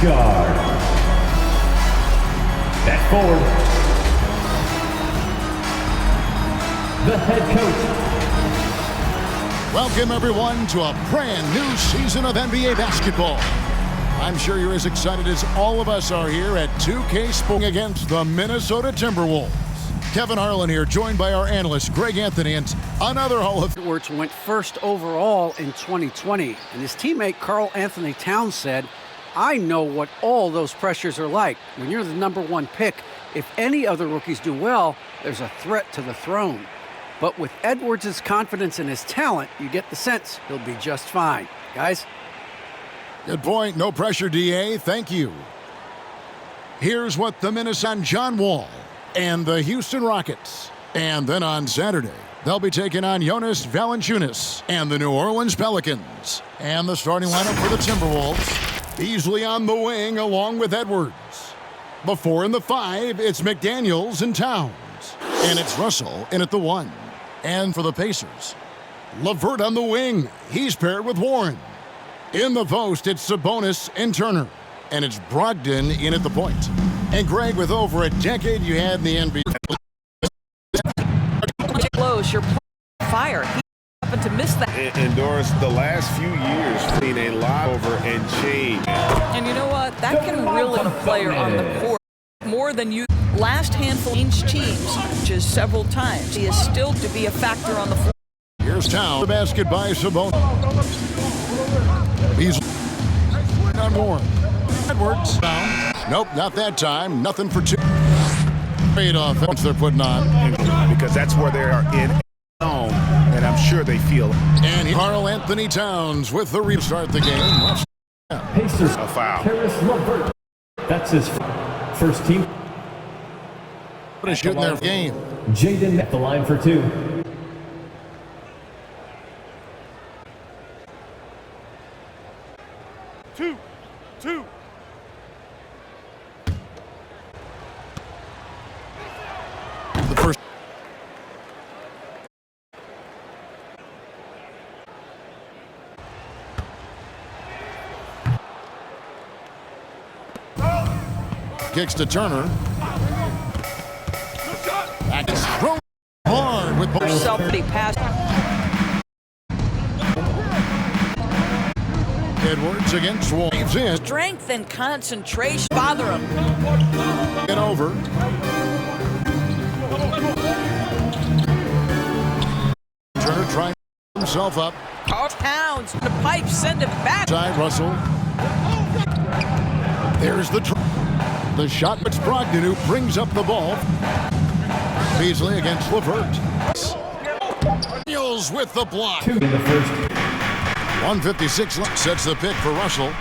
Guard. Back forward. The head coach. Welcome, everyone, to a brand new season of NBA basketball. I'm sure you're as excited as all of us are here at 2K Sports against the Minnesota Timberwolves. Kevin Harlan here, joined by our analyst, Greg Anthony, and another Hall of Edwards went first overall in 2020, and his teammate Karl Anthony Towns said, "I know what all those pressures are like. When you're the #1 pick, if any other rookies do well, there's a threat to the throne." But with Edwards' confidence in his talent, you get the sense he'll be just fine. Guys? Good point. No pressure, DA. Thank you. Here's what the Minnesota John Wall and the Houston Rockets. And then on Saturday, they'll be taking on Jonas Valanciunas and the New Orleans Pelicans. And the starting lineup for the Timberwolves, Beasley on the wing along with Edwards. The 4 and the 5, it's McDaniels and Towns. And it's Russell in at the 1. And for the Pacers, LeVert on the wing. He's paired with Warren. In the post, it's Sabonis and Turner. And it's Brogdon in at the point. And Greg, with over a decade you had in the NBA. Close, you're fire. He happened to miss that. Endorsed the last few years, seen a lot over and change. And you know what? That can really put a player on the court more than you. Last handful changed teams just several times. He is still to be a factor on the floor. Here's Towns. The basket by Sabonis. He's on Warren. Edwards down. Nope, not that time. Nothing for 2. Great offense they're putting on. Because that's where they are in zone, and I'm sure they feel it. And Karl Anthony Towns with the restart the game. Pacers. A foul. Karis LeVert. That's his first team. What a shooting their game. Jaden at the line for 2. Two. The first. Kicks to Turner. Back is thrown hard with both. Self-big pass. Edwards against Wolves in. Strength and concentration bother him. Get over. Turner trying to himself up. Towns, the pipe, send him back. Side Russell. There's the shot, but it's Brogdon who brings up the ball. Beasley against LeVert. Daniels with the block. 2 in the first. 156 left. Sets the pick for Russell.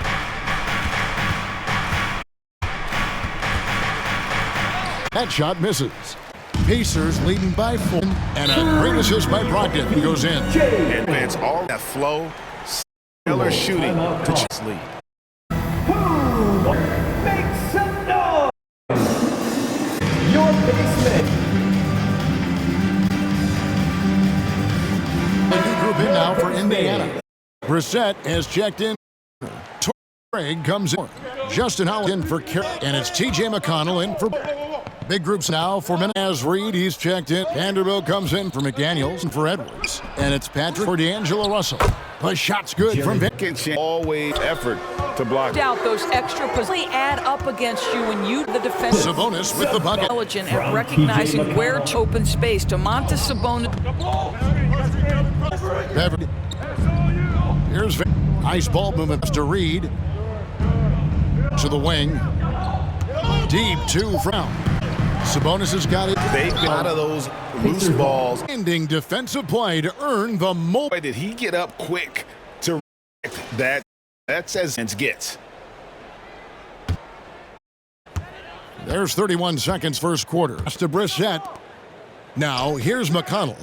That shot misses. Pacers leading by 4. And a great assist by Brogdon goes in. Advance all that flow. Stellar shooting to just lead. Who makes some noise? Your basement. A new group in now for Indiana. Brissett has checked in. Craig comes in. Justin Howell in for Carroll. And it's TJ McConnell in for big groups now for Menaz Reed. He's checked in. Vanderbilt comes in for McDaniels and for Edwards. And it's Patrick for D'Angelo Russell. The shot's good from Vic. Always effort to block. Doubt those extra positions add up against you when you, the defense, Sabonis with the bucket. intelligent at recognizing where to open space. Domantas Sabonis. Beverly. Here's Vic. Nice ball movement to Reed. To the wing. Deep 2 from. Sabonis has got it. They got out of those loose balls. Ending defensive play to earn the most. Boy, did he get up quick to that? That's as it gets. There's 31 seconds first quarter. To Brissett. Now here's McConnell.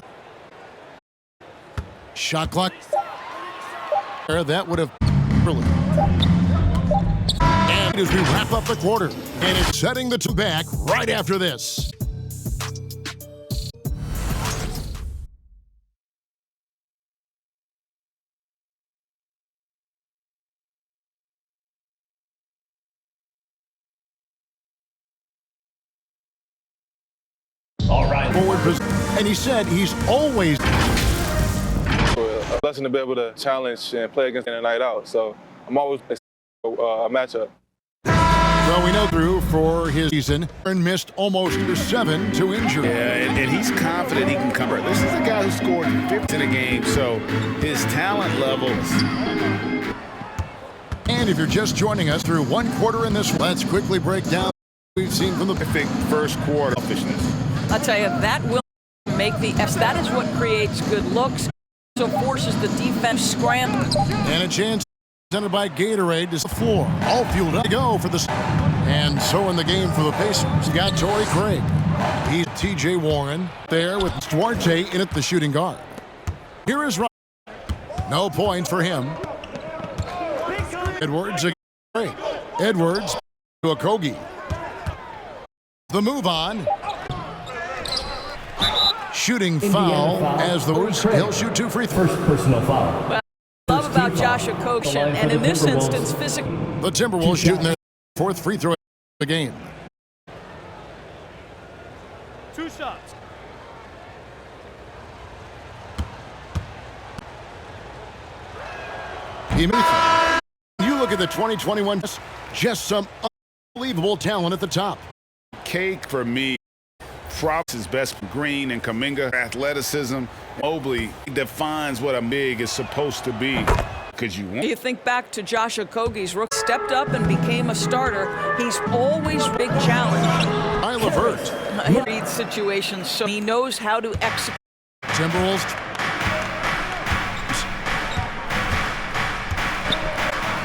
Shot clock. That would have really. And as we wrap up the quarter, and it's setting the 2 back right after this. All right. Forward position. And he said he's always A blessing to be able to challenge and play against in a night out. So I'm always a matchup. well, we know through for his season and missed almost 7 to injury. Yeah, and he's confident he can cover. This is a guy who scored 50 in a game, so his talent levels. And if you're just joining us through 1 quarter in this, let's quickly break down what we've seen from the First quarter selfishness. I'll tell you, that will make the F. That is what creates good looks. So forces the defense scramble. and a chance presented by Gatorade to the floor. All fueled up to go for the. And so in the game for the Pacers, you got Torrey Craig. He's T.J. Warren there with Duarte in at the shooting guard. Here is Ryan. No points for him. Edwards against Craig. Edwards to Okogie. The move on. Shooting foul as the he'll shoot 2 free throws. First personal foul. Well, I love about Josh Okogie, and in this instance, physical. The Timberwolves shooting their 4th free throw of the game. 2 shots. You look at the 2021, just some unbelievable talent at the top. Cake for me. Props his best. Green and Kuminga. Athleticism. Mobley defines what a big is supposed to be. Because you want. You think back to Josh Okogie's rook stepped up and became a starter. He's always big challenge. I Levert. He reads situations, so he knows how to execute. Timberwolves.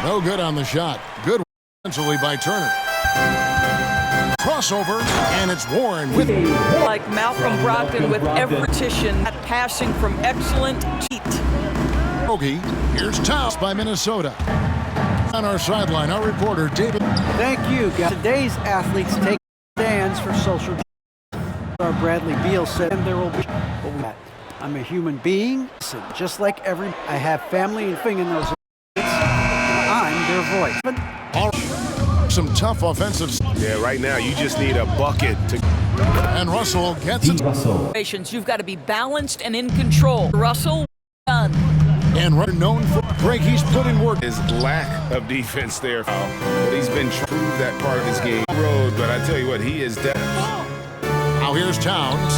No good on the shot. Good offensively by Turner. Crossover, and it's Warren with Like Malcolm Brogdon with every petition at passing from excellent cheat. Okogie. Here's Towns by Minnesota. On our sideline, our reporter David. Thank you, guys. Today's athletes take stands for social justice. Our Bradley Beal said, and there will be. I'm a human being, just like every. I have family and fingernails. And I'm their voice. All some tough offensive. Yeah, right now you just need a bucket to. And Russell gets it. Russell. You've got to be balanced and in control. Russell, done. And Russell known for break. He's put in work. His lack of defense there, but he's been proved that part of his game. Road, but I tell you what, he is dead. Now here's Towns.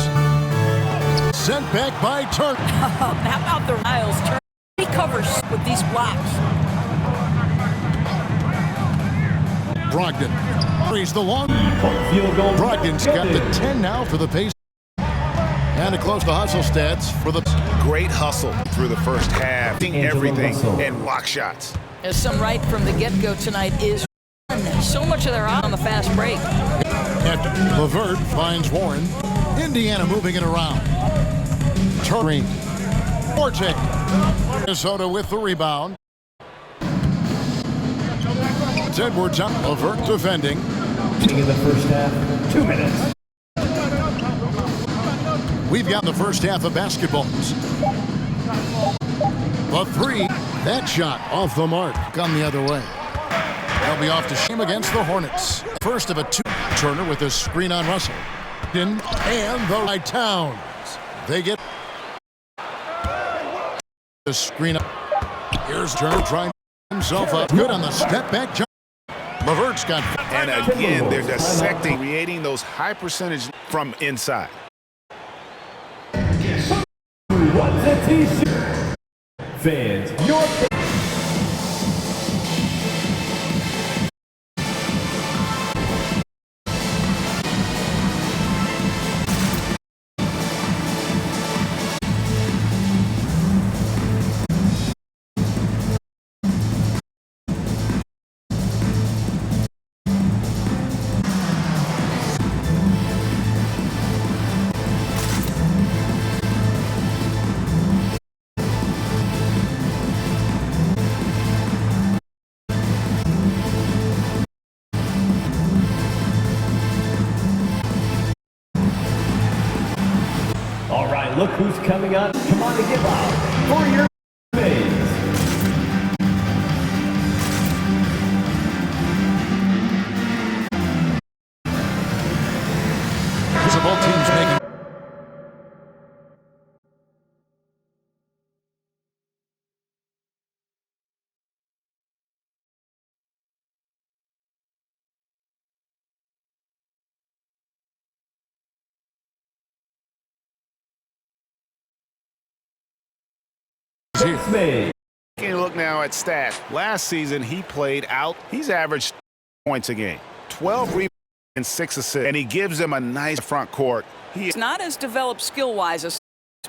Sent back by Turner. How about the Riles turn? He covers with these blocks. Brogdon. Frees the long. Field goal. Brogdon's got the 10 now for the Pacers. And to close the hustle stats for the. Great hustle through the first half. Everything and block shots. As some right from the get-go tonight is so much of their eye on the fast break. And Levert finds Warren. Indiana moving it around. Turning. Forte. Minnesota with the rebound. Edwards up. Levert defending. In the first half, 2 minutes. We've got the first half of basketballs. The 3. That shot off the mark. Gone the other way. They'll be off to shame against the Hornets. First of a 2. Turner with a screen on Russell. And the right Towns. They get the screen up. Here's Turner trying himself up. Good on the step back jump. Levert's got. And again, they're dissecting, creating those high percentage from inside. What's a t-shirt? Fans, your All right, look who's coming on. Come on to give out for your fans. Both teams making here. Smith. Taking a look now at stats. Last season, he played out. He's averaged points a game, 12 rebounds and 6 assists, and he gives them a nice front court. He's not as developed skill-wise as,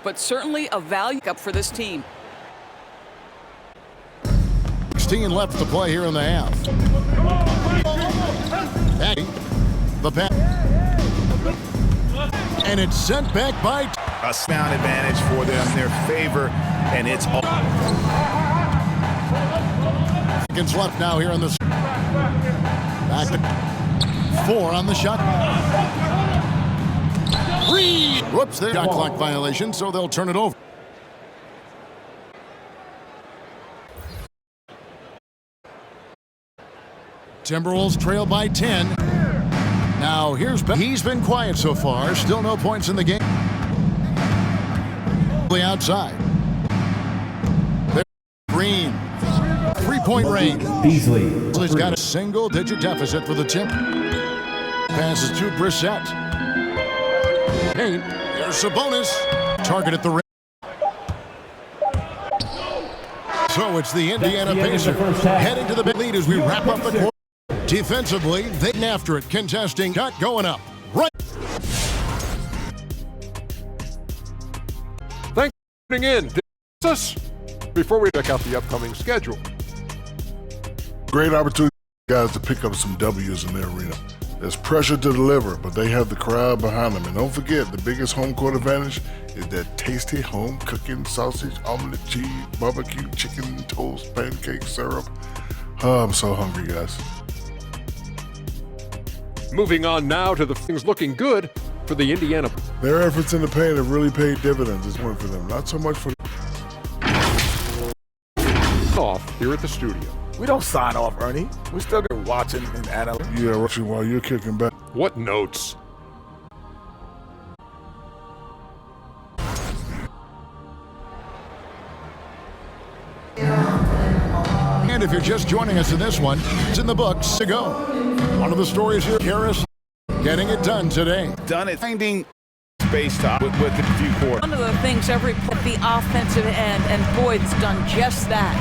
but certainly a value up for this team. 16 left to play here in the half. Hey, the pass. And it's sent back by A sound advantage for them, their favor, and it's all. seconds left now here in the back to 4 on the shot. Reed. Whoops, there's shot clock violation, so they'll turn it over. Timberwolves trail by 10. Now here's he's been quiet so far. Still no points in the game. Outside. There's Green. 3-point range. Beasley. He's got a single-digit deficit for the Tim. Passes to Brissett. Hey, there's Sabonis. Target at the rim. So it's the Indiana Pacers heading to the big lead as we wrap up the quarter. Defensively, they're after it, contesting, shot going up. Right. Thanks for tuning in. Us before we check out the upcoming schedule. Great opportunity for guys to pick up some W's in their arena. There's pressure to deliver, but they have the crowd behind them. And don't forget, the biggest home court advantage is that tasty home cooking sausage, omelet, cheese, barbecue, chicken, toast, pancake, syrup. Oh, I'm so hungry, guys. Moving on now to the things looking good for the Indiana. Their efforts in the paint have really paid dividends. It's one for them, not so much for Off here at the studio. We don't sign off, Ernie. We still get watching and analyzing. Yeah, watching while you're kicking back. What notes? And if you're just joining us in this one, it's in the books to go. One of the stories here, Harris getting it done today. Done it, finding space to with a few quarters. One of the things every the offensive end, and Boyd's done just that.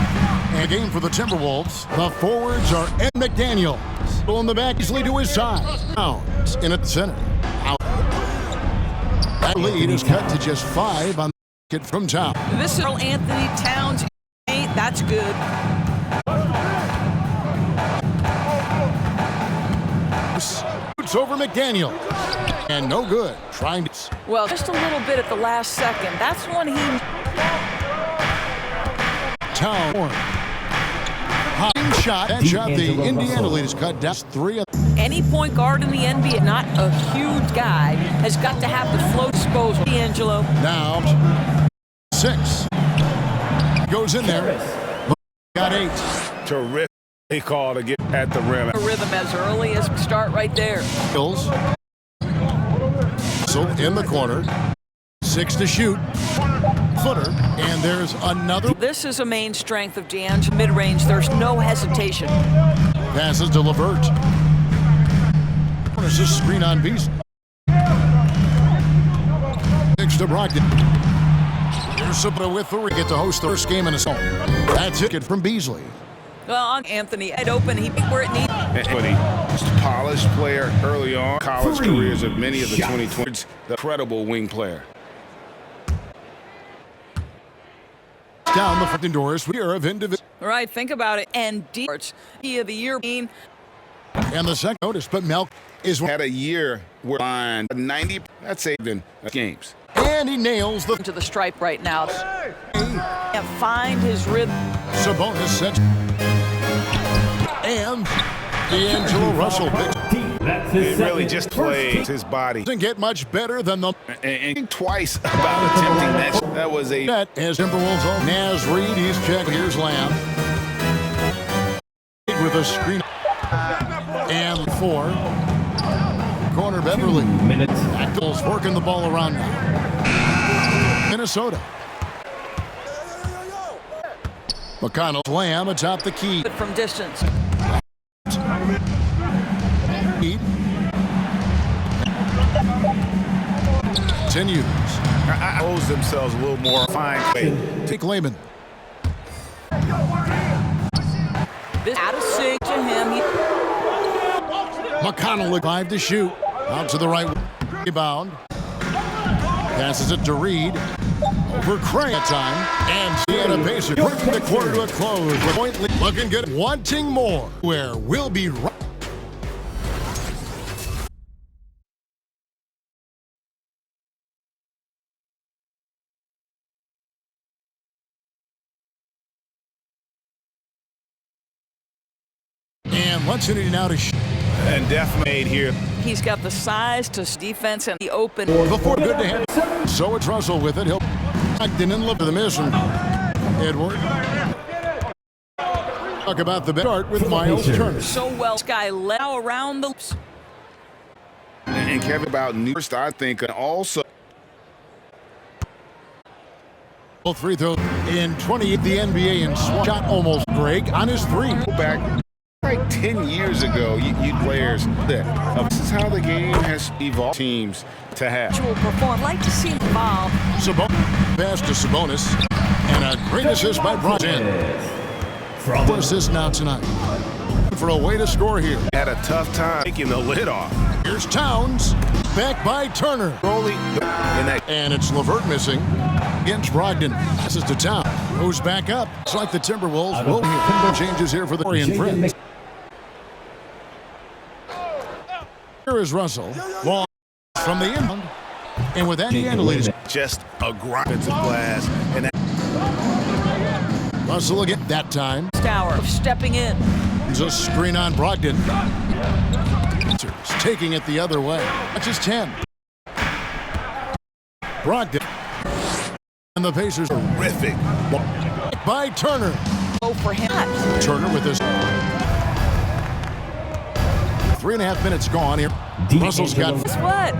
And a game for the Timberwolves. The forwards are Ed McDaniel. Pulling the back easily to his side. Towns in at the center. Out. That lead is cut to just 5 on the kid from Town. This is Anthony Towns. That's good. Shoots over McDaniel. And no good. Trying to. Well, just a little bit at the last second. That's when he. Town. High shot. That shot, the Indiana lead is cut down 3. Any point guard in the NBA, not a huge guy, has got to have the flow disposal. D'Angelo. Now 6. Goes in there. Got 8. Terrific call to get at the rim. A rhythm as early as start right there. Hills. So in the corner. 6 to shoot. Footer. And there's another. This is a main strength of D'Angelo. Mid-range, there's no hesitation. Passes to LeVert. There's a screen on Beasley. 6 to Brogdon. Here's Sabota with 3. Get to host the first game in his home. That's it from Beasley. Well, on Anthony, head open, he picked where it needs. Anthony, just a polished player early on. College careers of many of the 2020s. The credible wing player. Down the front doors. We are of individual. Right, think about it. And D-Arts, of the year. And the second notice, but Mel is Had a year where line 90. That's saved in games. and he nails the To the stripe right now. Can't find his rhythm. Sabonis sets. And D'Angelo Russell picks. That's his It really second. just plays his body. Doesn't get much better than the And twice about attempting that. That was a net as Timberwolves own. Naz Reid, he's checked. Here's Lamb. With a screen. And 4. Corner Beverly. Minutes. Actals working the ball around now. Minnesota. McConnell Lamb atop the key. From distance. Continues. Owes themselves a little more fine. Take Layman. This out of sync to him. McConnell with 5 to shoot. Out to the right. Rebound. Passes it to Reed. Over Craig at time. And Indiana Pacers bring the quarter to a close. The point lead looking good. Wanting more. Where we'll be right. And Lunson now to shoot. And definitely made here. He's got the size to defense and the open. Before good to him. So it's Russell with it. He'll didn't look to the miss. And Edward. Talk about the start with Miles Turner. So well, Sky now around the. And Kevin about first, I think, also. Free throw in 28. The NBA and shot almost Greg on his 3. Back like 10 years ago, you players that this is how the game has evolved teams to have. Perform. Like to see him involved. Pass to Sabonis and a great assist by Bryant. For assist now tonight. For a way to score here. Had a tough time taking the lid off. Here's Towns. Back by Turner. And it's LeVert missing. Against Brogdon. Passes to Towns. Moves back up. It's like the Timberwolves will hear. Changes here for the Orion Prince. Here is Russell. Ball from the inbound. And with that, Indiana leads. Just a offensive glass. And Russell again that time. Tower stepping in. There's a screen on Brogdon. Taking it the other way. That's just 10. Brogdon. And the Pacers terrific. By Turner. Oh, for him. Turner with this. 3.5 minutes gone here. Russell's got. Guess what?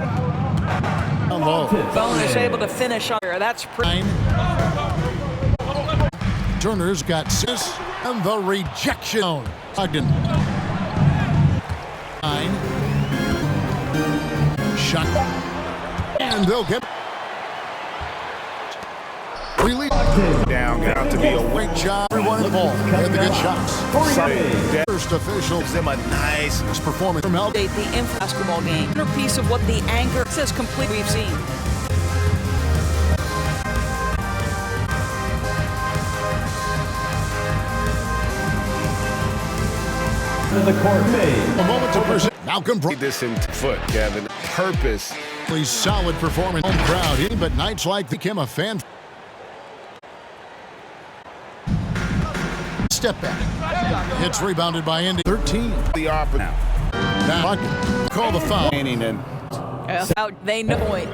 Low. Bonus able to finish on here. That's pretty. Turner's got 6. And the rejection. Ogden. 9. Shot. And they'll get. Really down to be a great job. Everyone involved. Had the good shots. First officials. Them a nice performance from Help. The basketball game. Another piece of what the anchor says complete we've seen. The court made. A moment to present. Malcolm Brogdon. This in foot, Kevin. Purpose. Solid performance. Home crowd. But nights like became a fan. Step back. It's rebounded by Indy. 13. The opposite now. Now call the foul. Out they know point.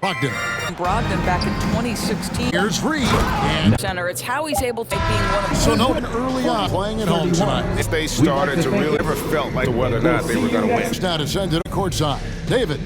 Brogdon back in 2016. Here's Reed. And center. It's how he's able to being one of. So no early on playing at home tonight. If they started to really never felt like whether or not they were going to win. Now descended courtside. David.